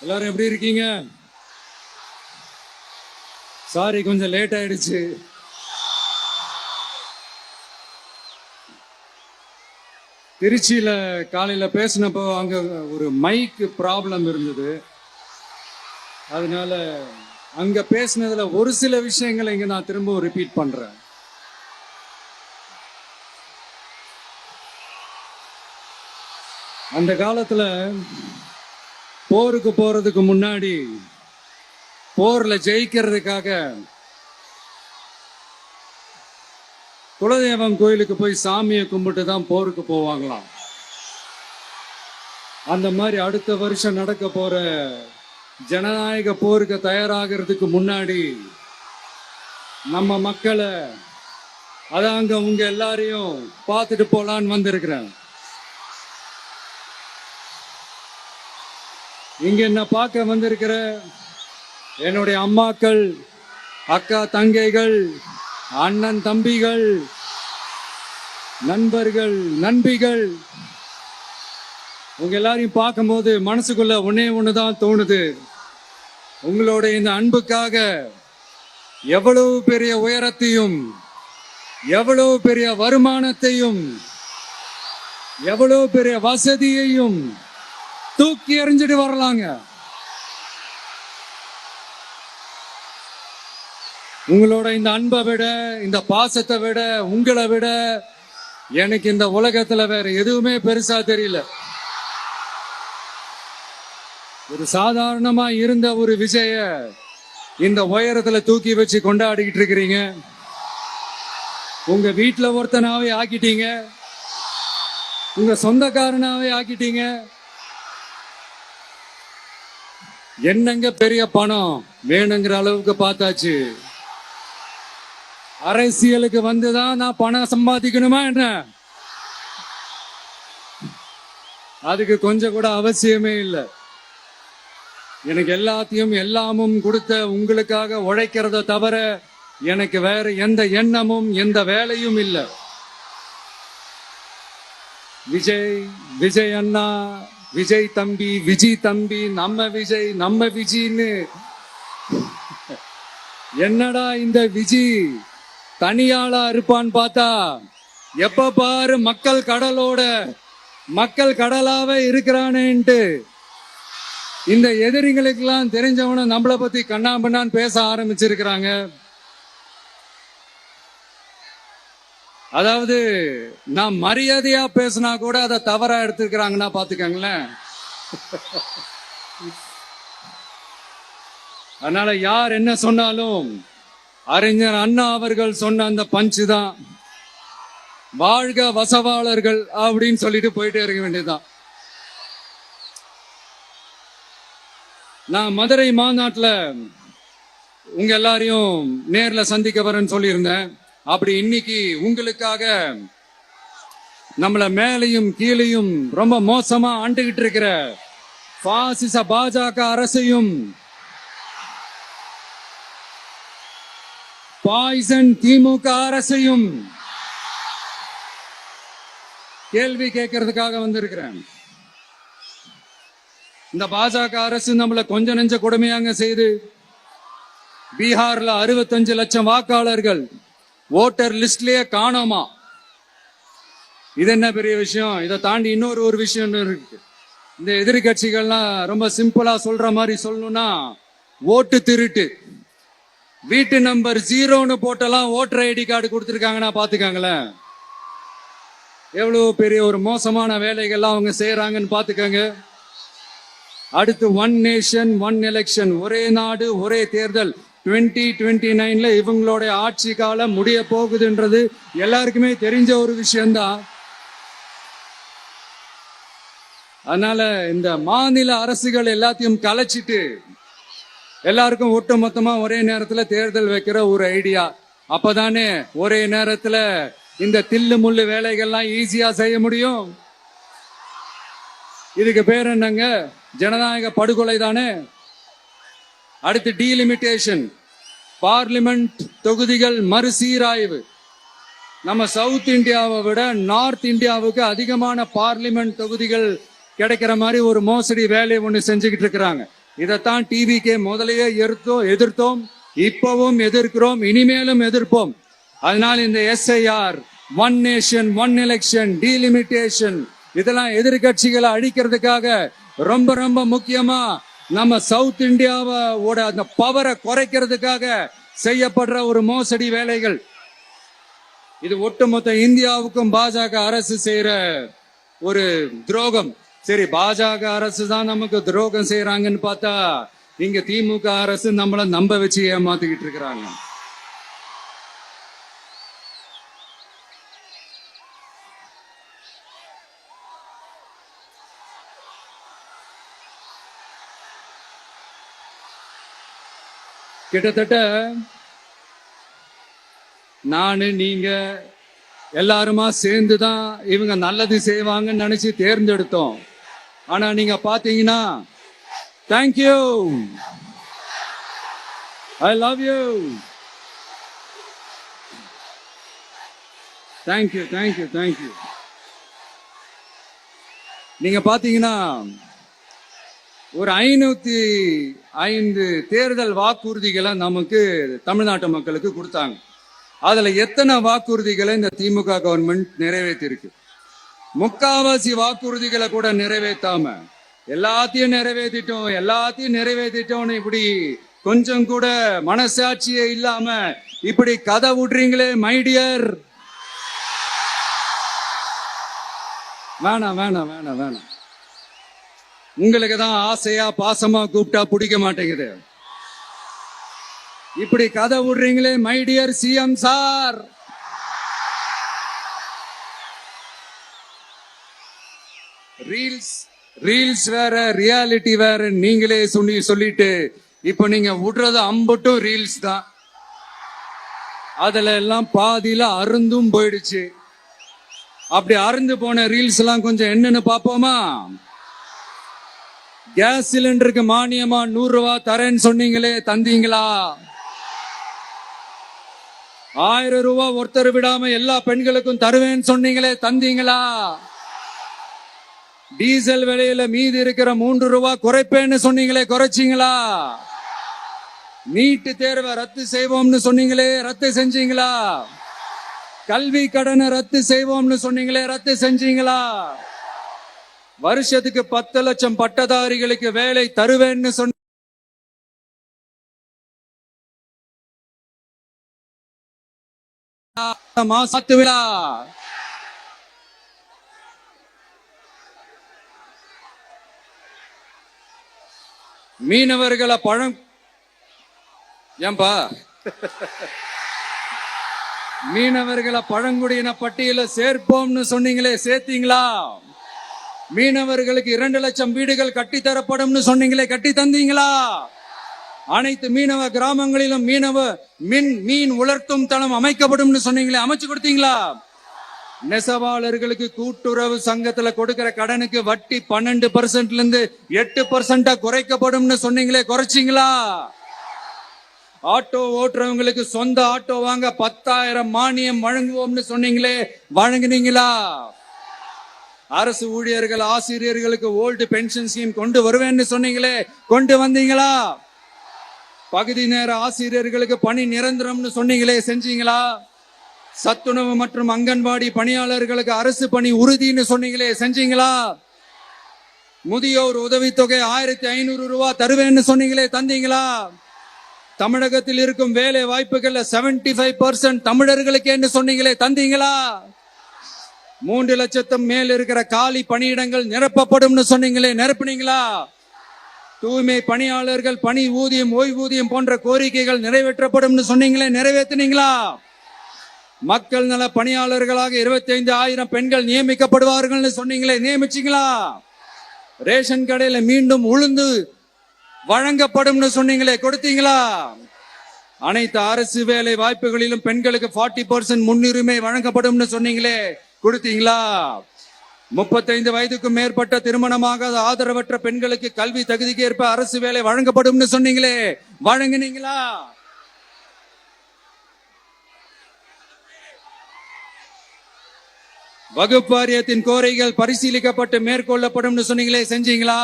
எல்லாரும் எப்படி இருக்கீங்க? சாரி, கொஞ்சம் லேட் ஆயிடுச்சு. திருச்சியில காலையில பேசினப்போ அங்க ஒரு மைக் ப்ராப்ளம் இருந்தது. அதனால அங்க பேசினதுல ஒரு சில விஷயங்களை இங்க நான் திரும்ப ரிப்பீட் பண்றேன். அந்த காலத்துல போருக்கு போறதுக்கு முன்னாடி போர்ல ஜெயிக்கிறதுக்காக குலதெய்வம் கோயிலுக்கு போய் சாமியை கும்பிட்டு தான் போருக்கு போவாங்களாம். அந்த மாதிரி அடுத்த வருஷம் நடக்க போற ஜனநாயக போருக்கு தயாராகிறதுக்கு முன்னாடி நம்ம மக்களை அதாங்க உங்க எல்லாரையும் பார்த்துட்டு போலான்னு வந்திருக்கிறேன். இங்க என்ன பார்க்க வந்திருக்கிற என்னுடைய அம்மாக்கள், அக்கா தங்கைகள், அண்ணன் தம்பிகள், நண்பர்கள், நண்பிகள், உங்க எல்லாரையும் பார்க்கும்போது மனசுக்குள்ள ஒன்னே ஒண்ணுதான் தோணுது. உங்களோட இந்த அன்புக்காக எவ்வளவு பெரிய உயரத்தையும், எவ்வளவு பெரிய வருமானத்தையும், எவ்வளவு பெரிய வசதியையும் தூக்கி எறிஞ்சிட்டு வரலாங்க. உங்களோட இந்த அன்பை விட, இந்த பாசத்தை விட, உங்களை விட எனக்கு இந்த உலகத்துல வேற எதுவுமே பெருசா தெரியல. ஒரு சாதாரணமா இருந்த ஒரு விஜய இந்த உயரத்துல தூக்கி வச்சு கொண்டாடிக்கிட்டு இருக்கிறீங்க. உங்க வீட்டுல ஒருத்தனாவே ஆக்கிட்டீங்க, உங்க சொந்தக்காரனாவே ஆக்கிட்டீங்க. என்னங்க பெரிய பணம் வேணுங்கிற அளவுக்கு பார்த்தாச்சு. அரசியலுக்கு வந்துதான் நான் பணம் சம்பாதிக்கணுமா என்ன? அதுக்கு கொஞ்சம் கூட அவசியமே இல்லை. எனக்கு எல்லாத்தையும் எல்லாமும் கொடுத்த உங்களுக்காக உழைக்கிறத தவிர எனக்கு வேற எந்த எண்ணமும் எந்த வேலையும் இல்லை. விஜய் அண்ணா, விஜய் தம்பி, விஜய் தம்பி, நம்ம விஜய், நம்ம விஜய்னு என்னடா இந்த விஜய் தனியாளா இருப்பான்னு பார்த்தா எப்ப பாரு மக்கள் கடலோட மக்கள் கடலாவே இருக்கிறானேன்ட்டு இந்த எதிரிகளுக்கெல்லாம் தெரிஞ்சவன நம்மளை பத்தி கண்ணாம்பண்ணான்னு பேச ஆரம்பிச்சிருக்கிறாங்க. அதாவது நான் மரியாதையா பேசினா கூட அதை தவறா எடுத்துக்கிறாங்கன்னா பாத்துக்கங்களேன். அதனால யார் என்ன சொன்னாலும் அறிஞர் அண்ணா அவர்கள் சொன்ன அந்த பஞ்சு தான், வாழ்க வசவாளர்கள் அப்படின்னு சொல்லிட்டு போயிட்டே இருக்க வேண்டியதுதான். நான் மதுரை மாநாட்டுல உங்க எல்லாரையும் நேர்ல சந்திக்க வரேன்னு சொல்லியிருந்தேன். அப்படி இன்னைக்கு உங்களுக்காக நம்மள மேலையும் கீழையும் ரொம்ப மோசமா ஆண்டுகிட்டு இருக்கிற பாசிச பாஜக அரசையும் பாய்சன் திமுக அரசையும் கேள்வி கேட்கறதுக்காக வந்திருக்கிறேன். இந்த பாஜக அரசு நம்மள கொஞ்ச நெஞ்ச கொடுமையாங்க செய்து பீகார்ல 65 லட்சம் வாக்காளர்கள் ஓட்டர் லிஸ்ட்லயே காணோமா. இது என்ன பெரிய விஷயம்? இதை தாண்டி இன்னொரு விஷயம் இருக்கு. இந்த எதிர்கட்சிகள்லாம் ரொம்ப சிம்பிளா சொல்ற மாதிரி சொல்லணும்னா, ஓட்டு திருட்டு, வீட்டு நம்பர் 0ன்னு போட்டெல்லாம் ஓட்டர் ஐடி கார்டு கொடுத்துருக்காங்கன்னா பாத்துக்காங்களேன். எவ்வளவு பெரிய ஒரு மோசமான வேலைகள்லாம் அவங்க செய்யறாங்கன்னு பாத்துக்கங்க. அடுத்து ஒன் நேஷன் ஒன் எலெக்ஷன், ஒரே நாடு ஒரே தேர்தல் 2029ல இவங்களோட ஆட்சி காலம் முடிய போகுதுன்றது எல்லாருக்குமே தெரிஞ்ச ஒரு விஷயம்தான். அதனால இந்த மாநில அரசுகள் எல்லாத்தையும் கலைச்சிட்டு எல்லாருக்கும் ஒட்டு மொத்தமா ஒரே நேரத்துல தேர்தல் வைக்கிற ஒரு ஐடியா. அப்பதானே ஒரே நேரத்துல இந்த தில்லு முள்ளு வேலைகள்லாம் ஈஸியா செய்ய முடியும். இதுக்கு பேர் என்னங்க? ஜனநாயக படுகொலை தானே. அடுத்து டீலிமிட்டேஷன், பார்லிமெண்ட் தொகுதிகள் மறுசீராய்வு. நம்ம சவுத் இந்தியாவை விட நார்த் இந்தியாவுக்கு அதிகமான பார்லிமெண்ட் தொகுதிகள் கிடைக்கிற மாதிரி ஒரு மோசடி வேலையை ஒண்ணு செஞ்சுக்கிட்டு இருக்கிறாங்க. இதைத்தான் டிவிக்கே முதலையே எதிர்த்தோம், இப்பவும் எதிர்க்கிறோம், இனிமேலும் எதிர்ப்போம். அதனால் இந்த SIR, one nation one election, delimitation, இதெல்லாம் எதிர்கட்சிகளை அழிக்கிறதுக்காக ரொம்ப ரொம்ப முக்கியமா நம்ம சவுத் இந்தியாவோட அந்த பவரை குறைக்கிறதுக்காக செய்யப்படுற ஒரு மோசடி வேலைகள். இது ஒட்டுமொத்த இந்தியாவுக்கும் பாஜக அரசு செய்யற ஒரு துரோகம். சரி, பாஜக அரசு தான் நமக்கு துரோகம் செய்யறாங்கன்னு பார்த்தா இங்க திமுக அரசு நம்மள நம்ப வச்சு ஏமாத்திக்கிட்டு இருக்கிறாங்க. கிட்டத்தட்ட நானு நீங்க எல்லாருமா சேர்ந்துதான் இவங்க நல்லது செய்வாங்கன்னு நினைச்சு தேர்ந்தெடுத்தோம். ஆனா நீங்க பாத்தீங்கன்னா, thank you, I love you, thank you thank you thank you. நீங்க பாத்தீங்கன்னா ஒரு 505 தேர்தல் வாக்குறுதிகளை நமக்கு தமிழ்நாட்டு மக்களுக்கு கொடுத்தாங்க. அதுல எத்தனை வாக்குறுதிகளை இந்த திமுக கவர்மெண்ட் நிறைவேற்றிருக்கு? முக்காவாசி வாக்குறுதிகளை கூட நிறைவேற்றாம எல்லாத்தையும் நிறைவேற்றிட்டோம் இப்படி கொஞ்சம் கூட மனசாட்சியே இல்லாம இப்படி கதை விடுறீங்களே மை டியர். வேணாம் வேணாம் வேணாம் வேணாம். உங்களுக்கு தான் ஆசையா பாசமா கூப்பிட்டா பிடிக்க மாட்டேங்குது. இப்படி கதை விடுறீங்களே my dear CM sir. Reels வேற, ரியாலிட்டி வேற நீங்களே சொல்லிட்டு இப்ப நீங்க விடுறது அம்பட்டும் ரீல்ஸ் தான். அதுல எல்லாம் பாதியில அருந்தும் போயிடுச்சு. அப்படி அருந்து போன ரீல்ஸ் எல்லாம் கொஞ்சம் என்னன்னு பாப்போமா? கேஸ் சிலிண்டருக்கு மானியமா 100 ரூபாய் தரேன்னு சொன்னீங்களே, தந்தீங்களா? 1000 ரூபாய் ஒருத்தர் விடாம எல்லா பெண்களுக்கும் தருவேன்னு சொன்னீங்களே, தந்தீங்களா? டீசல் விலையில மீதி இருக்கிற 3 ரூபாய் குறைப்பேன்னு சொன்னீங்களே, குறைச்சிங்களா? நீட்டு தேர்வை ரத்து செய்வோம்னு சொன்னீங்களே, ரத்து செஞ்சீங்களா? கல்வி கடனை ரத்து செய்வோம்னு சொன்னீங்களே, ரத்து செஞ்சீங்களா? வருஷத்துக்கு 10 லட்சம் பட்டதாரிகளுக்கு வேலை தருவேன்னு சொன்ன விழா மீனவர்களை மீனவர்களை பழங்குடியின பட்டியல சேர்ப்போம்னு சொன்னீங்களே, சேர்த்தீங்களா? மீனவர்களுக்கு 2 லட்சம் வீடுகள் கட்டித்தரப்படும் சொன்னீங்களே, கட்டி தந்தீங்களா? அனைத்து மீனவ கிராமங்களிலும் மீன் உலர்த்தும் தளம் அமைக்கப்படும் சொன்னீங்களே, அமைச்சு கொடுத்தீங்களா? நெசவாளர்களுக்கு கூட்டுறவு சங்கத்துல கொடுக்கிற கடனுக்கு வட்டி 12% இருந்து 8% குறைக்கப்படும் சொன்னீங்களே, குறைச்சிங்களா? ஆட்டோ ஓட்டுறவங்களுக்கு சொந்த ஆட்டோ வாங்க 10,000 மானியம் வழங்குவோம்னு சொன்னீங்களே, வழங்குனீங்களா? அரசு ஊழியர்கள் ஆசிரியர்களுக்கு ஓல்டு பென்ஷன் ஸ்கீம் கொண்டு வருவேன்னு சொன்னீங்களே, கொண்டு வந்தீங்களா? பகுதி நேர ஆசிரியர்களுக்கு பணி நிரந்தரம்னு சொன்னீங்களே, செஞ்சீங்களா? சத்துணவு மற்றும் அங்கன்வாடி பணியாளர்களுக்கு அரசு பணி உறுதின்னு சொன்னீங்களே, செஞ்சீங்களா? முதியோர் உதவித்தொகை 1500 ரூபாய் தருவேன்னு சொன்னீங்களே, தந்தீங்களா? தமிழகத்தில் இருக்கும் வேலை வாய்ப்புகள்ல 75% தமிழர்களுக்கு என்று சொன்னீங்களே, தந்தீங்களா? 3 லட்சத்தும் மேல் இருக்கிற காலி பணியிடங்கள் நிரப்பப்படும் சொன்னீங்களே, நிரப்புனீங்களா? தூய்மை பணியாளர்கள் பணி ஊதியம், ஓய்வூதியம் போன்ற கோரிக்கைகள் நிறைவேற்றப்படும் சொன்னீங்களே, நிறைவேற்றினீங்களா? மக்கள் நல பணியாளர்களாக 25,000 பெண்கள் நியமிக்கப்படுவார்கள் சொன்னீங்களே, நியமிச்சீங்களா? ரேஷன் கடையில மீண்டும் உளுந்து வழங்கப்படும் சொன்னீங்களே, கொடுத்தீங்களா? அனைத்து அரசு வேலை வாய்ப்புகளிலும் பெண்களுக்கு 40% முன்னுரிமை வழங்கப்படும் சொன்னீங்களே, கொடுத்தீங்களா? 35 வயதுக்கும் மேற்பட்ட திருமணமாக ஆதரவற்ற பெண்களுக்கு கல்வி தகுதிக்கு ஏற்ப அரசு வேலை வழங்கப்படும் சொன்னீங்களே, வழங்கினீங்களா? வகுப்பு வாரியத்தின் கோரிக்கைகள் பரிசீலிக்கப்பட்டு மேற்கொள்ளப்படும் சொன்னீங்களே, செஞ்சீங்களா?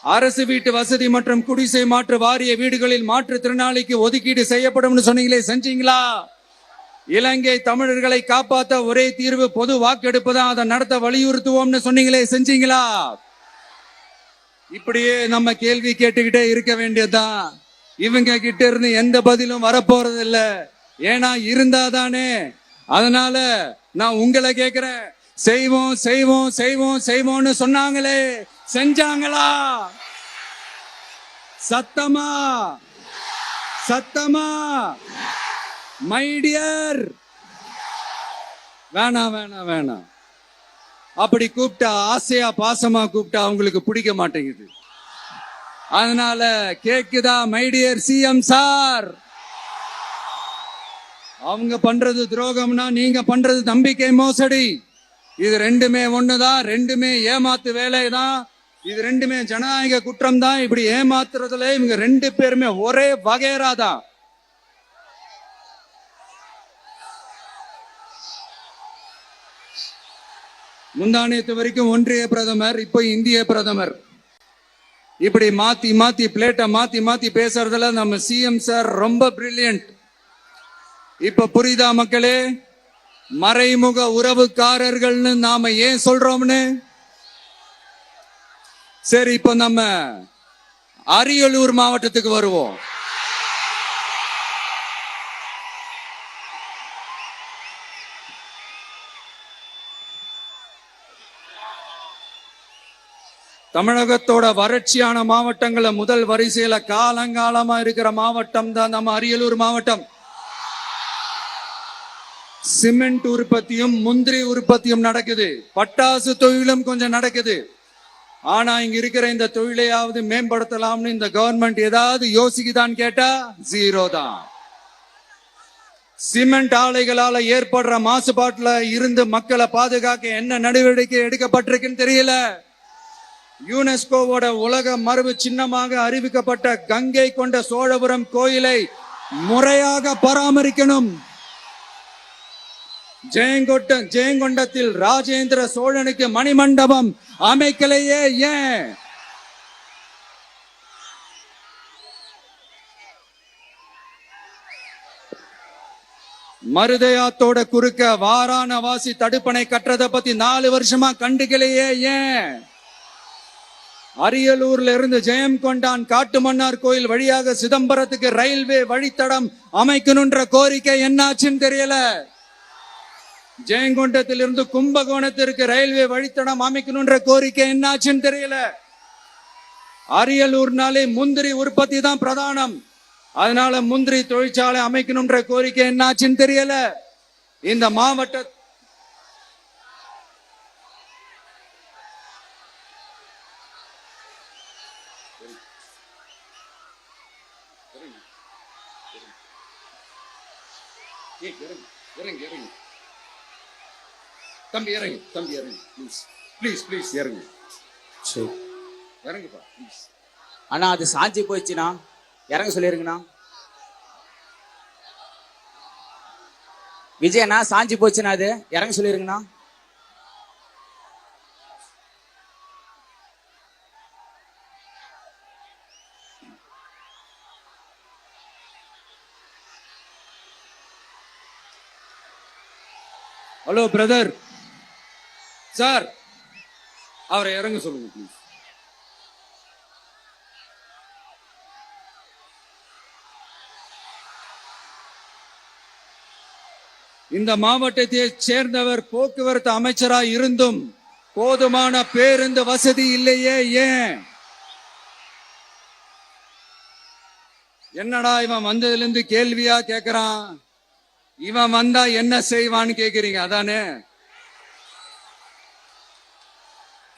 அரசு வீட்டு வசதி மற்றும் குடிசை மாற்று வாரிய வீடுகளில் மாற்றுத்திறனாளிக்கு ஒதுக்கீடு செய்யப்படும் சொன்னீங்களே, செஞ்சீங்களா? இலங்கை தமிழர்களை காப்பாற்ற ஒரே தீர்வு பொது வாக்கெடுப்பு தான், அதை நடத்த வலியுறுத்துவோம்னு சொன்னீங்களே, செஞ்சீங்களா? இப்படியே நம்ம கேள்வி கேட்டுக்கிட்டே இருக்க வேண்டியதுதான். இவங்க கிட்ட இருந்து எந்த பதிலும் வரப்போறது இல்ல. ஏன்னா இருந்தாதானே. அதனால நான் உங்களை கேக்குறேன், செய்வோம் செய்வோம் செய்வோம் செய்வோம்னு சொன்னாங்களே, செஞ்சாங்களா? சத்தமா சத்தமா? மை டியர், வேணாம் வேணாம் வேணாம். அப்படி கூப்பிட்டா, ஆசையா பாசமா கூப்பிட்டா அவங்களுக்கு பிடிக்க மாட்டேங்குது. அதனால கேக்குதா மை டியர் சிஎம் சார்? அவங்க பண்றது துரோகம்னா நீங்க பண்றது நம்பிக்கை மோசடி. இது ரெண்டுமே ஒண்ணுதான், ரெண்டுமே ஏமாத்து வேலைதான், இது ரெண்டுமே ஜனநாயக குற்றம் தான். இப்படி ஏமாத்துறதுல இவங்க ரெண்டு பேருமே ஒரே வகைரா தான். முந்தானேத்து வரைக்கும் ஒன்றிய பிரதமர், இப்ப இந்திய பிரதமர். இப்படி மாத்தி மாத்தி பிளேட்டை மாத்தி மாத்தி பேசுறதுல நம்ம சிஎம் சார் ரொம்ப பிரில்லியன்ட். இப்ப புரியுதா மக்களே? மறைமுக உறவுக்காரர்கள்னு நாம ஏன் சொல்றோம்னு. சரி, இப்ப நம்ம அரியலூர் மாவட்டத்துக்கு வருவோம். தமிழகத்தோட வறட்சியான மாவட்டங்கள முதல் வரிசையில காலங்காலமா இருக்கிற மாவட்டம் தான் நம்ம அரியலூர் மாவட்டம். சிமெண்ட் உற்பத்தியும் முந்திரி உற்பத்தியும் நடக்குது, பட்டாசு தொழிலும் கொஞ்சம் நடக்குது. ஆனா இங்க இருக்கிற இந்த தொழிலையாவது மேம்படுத்தலாம்னு இந்த கவர்மெண்ட் ஏதாவது யோசிக்குதான்னு கேட்டா ஜீரோ தான். சிமெண்ட் ஆலைகளால ஏற்படுற மாசுபாட்டுல இருந்து மக்களை பாதுகாக்க என்ன நடவடிக்கை எடுக்கப்பட்டிருக்குன்னு தெரியல. யுனெஸ்கோவோட உலக மரபு சின்னமாக அறிவிக்கப்பட்ட கங்கை கொண்ட சோழபுரம் கோயிலை முறையாக பராமரிக்கணும். ஜெயங்கொண்டத்தில் ராஜேந்திர சோழனுக்கு மணிமண்டபம் அமைக்கலையே ஏன்? மருதையாத்தோட குறுக்க வாராணவாசி தடுப்பணை கட்டுறத பத்தி 4 வருஷமா கண்டுக்கலையே ஏன்? அரியலூர்ல இருந்து ஜெயங்கொண்டான் காட்டுமன்னார் கோயில் வழியாக சிதம்பரத்துக்கு ரயில்வே வழித்தடம் அமைக்கணும்ன்ற கோரிக்கை என்னாச்சுன்னு தெரியல. ஜெயங்கொண்டத்திலிருந்து கும்பகோணத்திற்கு ரயில்வே வழித்தடம் அமைக்கணும்ன்ற கோரிக்கை என்னாச்சுன்னு தெரியல. அரியலூர்னாலே முந்திரி உற்பத்தி தான் பிரதானம், அதனால முந்திரி தொழிற்சாலை அமைக்கணும்ன்ற கோரிக்கை என்னாச்சுன்னு தெரியல. இந்த மாவட்ட தம்பி இறங்கு, தம்பி இறங்கு, ப்ளீஸ் ப்ளீஸ் ப்ளீஸ் இறங்கு. சரி இறங்குப்பா ப்ளீஸ். அண்ணா அது சாஞ்சி போயிடுச்சுண்ணா, இறங்க சொல்லிருங்கண்ணா. விஜயண்ணா சாஞ்சி போச்சுண்ணா, அது இறங்க சொல்லிருங்கண்ணா. ஹலோ பிரதர் சார், அவரை இறங்க சொல்லுங்க ப்ளீஸ். இந்த மாவட்டத்தை சேர்ந்தவர் போக்குவரத்து அமைச்சராக இருந்தும் போதுமான பேருந்து வசதி இல்லையே ஏன்? என்னடா இவன் வந்ததுல இருந்து கேள்வியா கேக்குறான், இவன் வந்தா என்ன செய்வான்னு கேக்குறீங்க அதானே?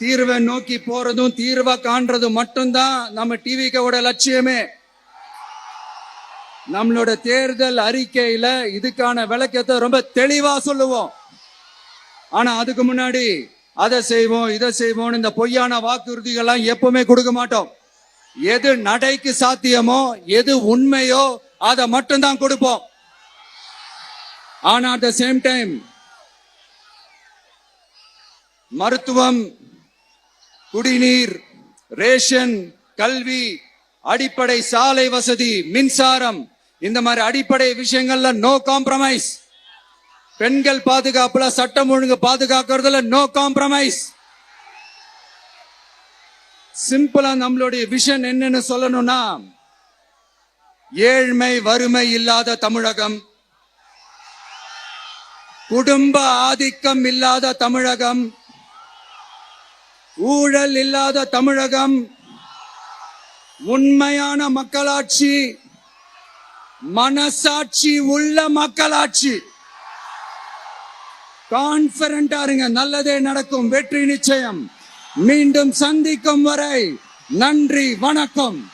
தீர்வை நோக்கி போறதும் தீர்வை காண்றதும் மட்டும்தான் நம்ம டிவிக்கோட லட்சியமே. நம்மளோட தேர்தல் அறிக்கையில இதுக்கான விளக்கத்தை ரொம்ப தெளிவா சொல்லுவோம். ஆனா அதுக்கு முன்னாடி அதை செய்வோம் இதை செய்வோம் இந்த பொய்யான வாக்குறுதிகள்லாம் எப்பவுமே கொடுக்க மாட்டோம். எது நடைக்கு சாத்தியமோ எது உண்மையோ அதை மட்டும்தான் கொடுப்போம். ஆனா அட் த சேம் டைம் மருத்துவம், குடிநீர், ரேஷன், கல்வி, அடிப்படை சாலை வசதி, மின்சாரம், இந்த மாதிரி அடிப்படை விஷயங்கள்ல நோ காம்ப்ரமைஸ். பெண்கள் பாதுகாப்புல, சட்டம் ஒழுங்கு பாதுகாக்கிறதுல நோ காம்ப்ரமைஸ். சிம்பிளா நம்மளுடைய விஷன் என்னன்னு சொல்லணும்னா, ஏழ்மை வறுமை இல்லாத தமிழகம், குடும்ப ஆதிக்கம் இல்லாத தமிழகம், ஊழல் இல்லாத தமிழகம், உண்மையான மக்களாட்சி, மனசாட்சி உள்ள மக்களாட்சி. கான்பிடண்டா இருங்க, நல்லதே நடக்கும், வெற்றி நிச்சயம். மீண்டும் சந்திக்கும் வரை நன்றி, வணக்கம்.